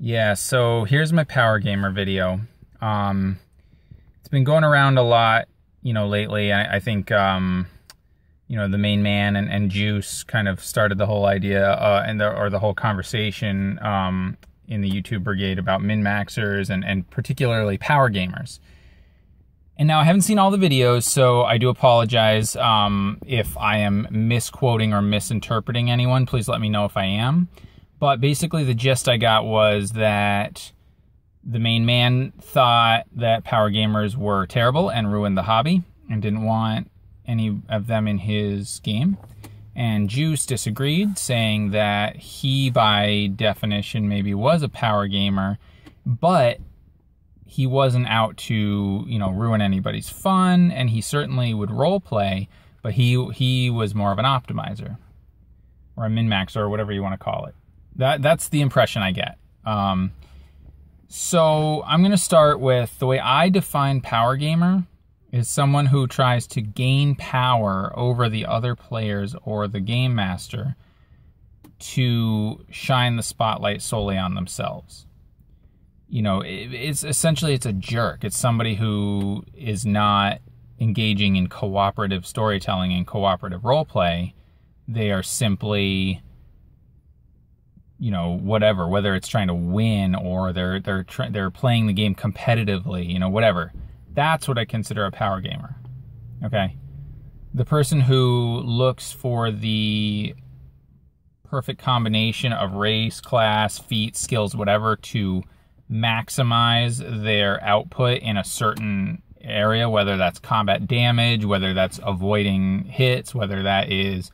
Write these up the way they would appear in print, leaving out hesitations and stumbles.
Yeah, so here's my Power Gamer video. It's been going around a lot, lately. I think, the main man and Juice kind of started the whole idea or the whole conversation in the YouTube brigade about min-maxers and particularly power gamers. And now I haven't seen all the videos, so I do apologize if I am misquoting or misinterpreting anyone. Please let me know if I am. But basically the gist I got was that the main man thought that power gamers were terrible and ruined the hobby and didn't want any of them in his game. And Juice disagreed, saying that he, by definition, maybe was a power gamer, but he wasn't out to, ruin anybody's fun, and he certainly would role play, but he was more of an optimizer or a min-maxer or whatever you want to call it. That's the impression I get. So I'm going to start with the way I define power gamer is someone who tries to gain power over the other players or the game master to shine the spotlight solely on themselves. It's essentially, it's a jerk. It's somebody who is not engaging in cooperative storytelling and cooperative role play. They are simply, whatever, whether it's trying to win or they're playing the game competitively, whatever. That's what I consider a power gamer. Okay? The person who looks for the perfect combination of race, class, feat, skills, whatever, to maximize their output in a certain area, whether that's combat damage, whether that's avoiding hits, whether that is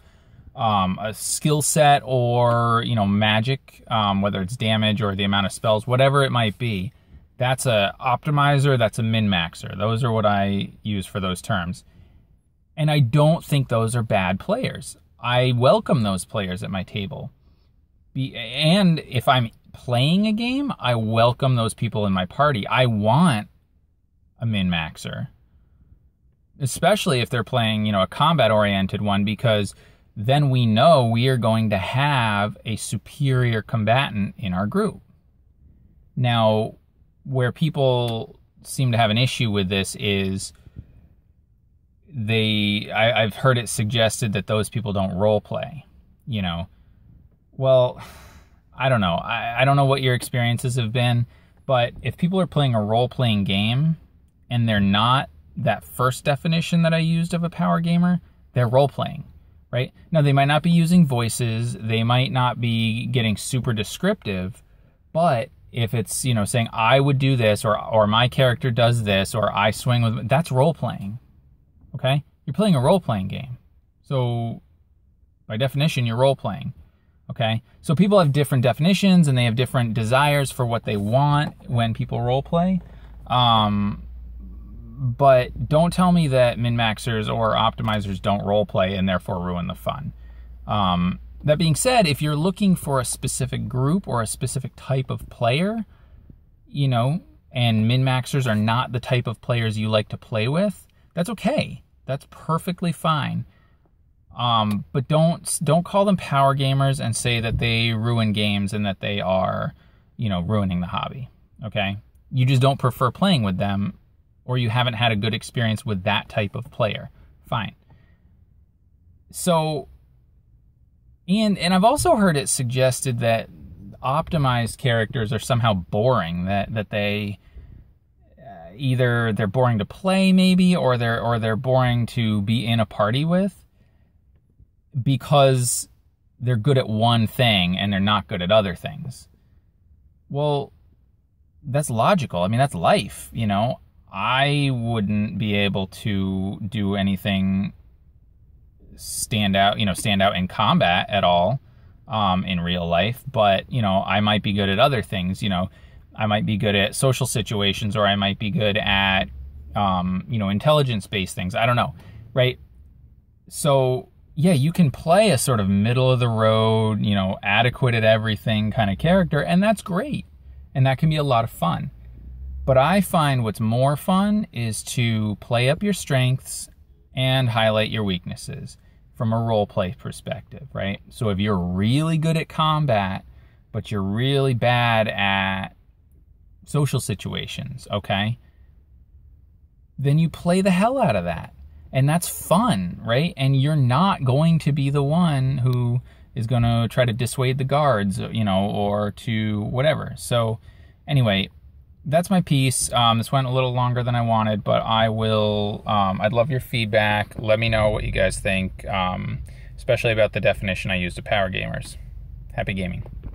a skill set or, magic, whether it's damage or the amount of spells, whatever it might be. That's a optimizer, that's a min-maxer. Those are what I use for those terms. And I don't think those are bad players. I welcome those players at my table. And if I'm playing a game, I welcome those people in my party. I want a min-maxer. Especially if they're playing, a combat-oriented one, because then we know we are going to have a superior combatant in our group. Now, where people seem to have an issue with this is I've heard it suggested that those people don't role play, Well, I don't know. I don't know what your experiences have been, but if people are playing a role-playing game and they're not that first definition that I used of a power gamer, they're role-playing. Right? Now, they might not be using voices, they might not be getting super descriptive, but if it's, saying, I would do this, or my character does this, or I swing with, that's role-playing, okay? You're playing a role-playing game. So, by definition, you're role-playing, okay? So people have different definitions, and they have different desires for what they want when people role-play. But don't tell me that min-maxers or optimizers don't role-play and therefore ruin the fun. That being said, if you're looking for a specific group or a specific type of player, and min-maxers are not the type of players you like to play with, that's okay. That's perfectly fine. But don't call them power gamers and say that they ruin games and that they are, ruining the hobby, okay? You just don't prefer playing with them, or you haven't had a good experience with that type of player. Fine. So, and I've also heard it suggested that optimized characters are somehow boring, that they either they're boring to play maybe, or they're boring to be in a party with because they're good at one thing and they're not good at other things. Well, that's logical. I mean, that's life, I wouldn't be able to do anything stand out in combat at all in real life, but, I might be good at other things, I might be good at social situations, or I might be good at, intelligence-based things. I don't know, right? So, yeah, you can play a sort of middle-of-the-road, adequate at everything kind of character, and that's great, and that can be a lot of fun. But I find what's more fun is to play up your strengths and highlight your weaknesses from a role play perspective, right? So if you're really good at combat, but you're really bad at social situations, okay? Then you play the hell out of that. And that's fun, right? And you're not going to be the one who is going to try to dissuade the guards, you know, or to whatever. So anyway, that's my piece. This went a little longer than I wanted, but I will, I'd love your feedback. Let me know what you guys think, especially about the definition I used of power gamers. Happy gaming.